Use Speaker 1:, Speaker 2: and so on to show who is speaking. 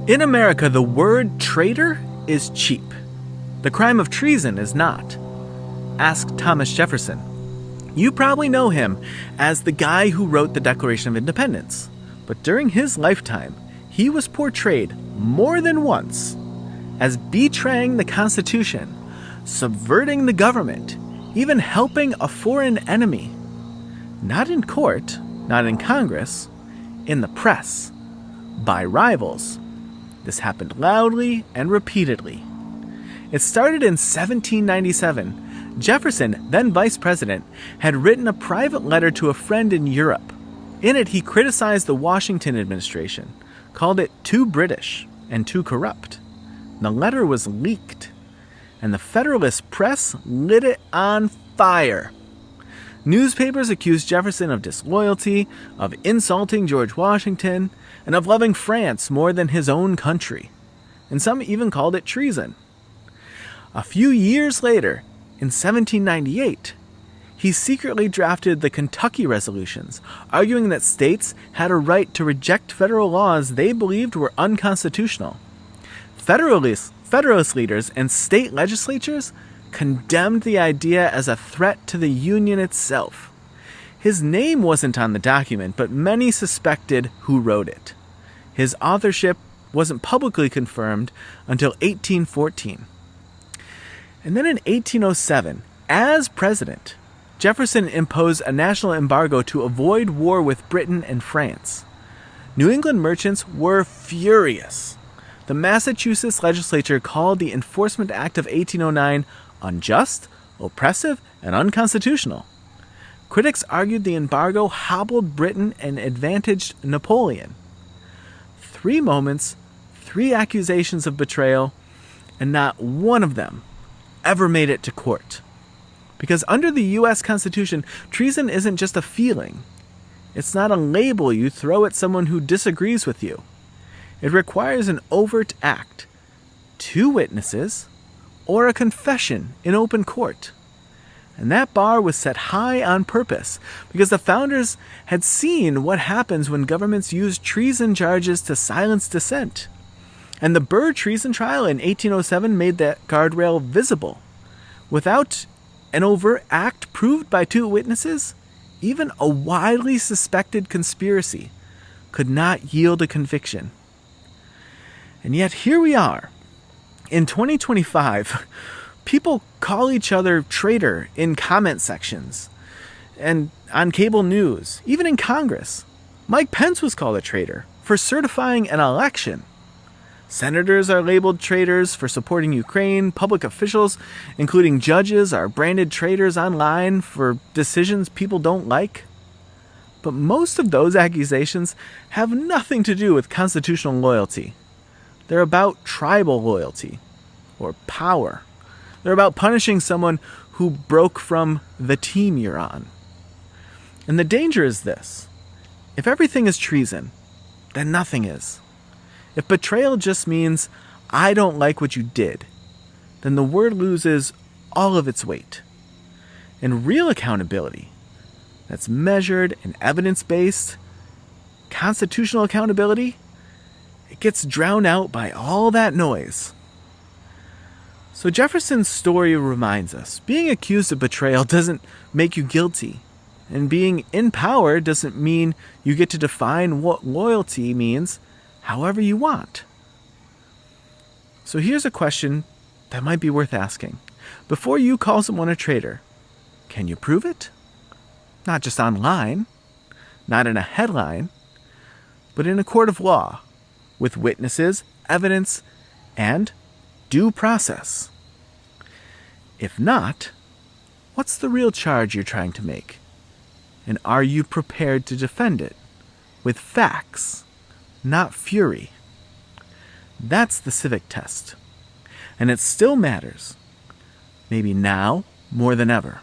Speaker 1: In America, the word traitor is cheap. The crime of treason is not. Ask Thomas Jefferson. You probably know him as the guy who wrote the Declaration of Independence. But during his lifetime, he was portrayed more than once as betraying the Constitution, subverting the government, even helping a foreign enemy. Not in court, not in Congress, in the press, by rivals. This happened loudly and repeatedly. It started in 1797. Jefferson, then vice president, had written a private letter to a friend in Europe. In it, he criticized the Washington administration, called it too British and too corrupt. The letter was leaked, and the Federalist press lit it on fire. Newspapers accused Jefferson of disloyalty, of insulting George Washington, and of loving France more than his own country. And some even called it treason. A few years later, in 1798, he secretly drafted the Kentucky Resolutions, arguing that states had a right to reject federal laws they believed were unconstitutional. Federalist leaders and state legislatures condemned the idea as a threat to the Union itself. His name wasn't on the document, but many suspected who wrote it. His authorship wasn't publicly confirmed until 1814. And then in 1807, as president, Jefferson imposed a national embargo to avoid war with Britain and France. New England merchants were furious. The Massachusetts legislature called the Enforcement Act of 1809 unjust, oppressive, and unconstitutional. Critics argued the embargo hobbled Britain and advantaged Napoleon. 3 moments, 3 accusations of betrayal, and not one of them ever made it to court. Because under the U.S. Constitution, treason isn't just a feeling. It's not a label you throw at someone who disagrees with you. It requires an overt act, 2 witnesses, or a confession in open court. And that bar was set high on purpose because the founders had seen what happens when governments use treason charges to silence dissent. And the Burr treason trial in 1807 made that guardrail visible. Without an overt act proved by 2 witnesses, even a widely suspected conspiracy could not yield a conviction. And yet here we are. In 2025, people call each other traitor in comment sections and on cable news, even in Congress. Mike Pence was called a traitor for certifying an election. Senators are labeled traitors for supporting Ukraine. Public officials, including judges, are branded traitors online for decisions people don't like. But most of those accusations have nothing to do with constitutional loyalty. They're about tribal loyalty or power. They're about punishing someone who broke from the team you're on. And the danger is this. If everything is treason, then nothing is. If betrayal just means, I don't like what you did, then the word loses all of its weight. And real accountability, that's measured and evidence-based, constitutional accountability, it gets drowned out by all that noise. So Jefferson's story reminds us, being accused of betrayal doesn't make you guilty. And being in power doesn't mean you get to define what loyalty means however you want. So here's a question that might be worth asking. Before you call someone a traitor, can you prove it? Not just online, not in a headline, but in a court of law, with witnesses, evidence, and due process. If not, what's the real charge you're trying to make? And are you prepared to defend it with facts, not fury? That's the civic test. And it still matters. Maybe now more than ever.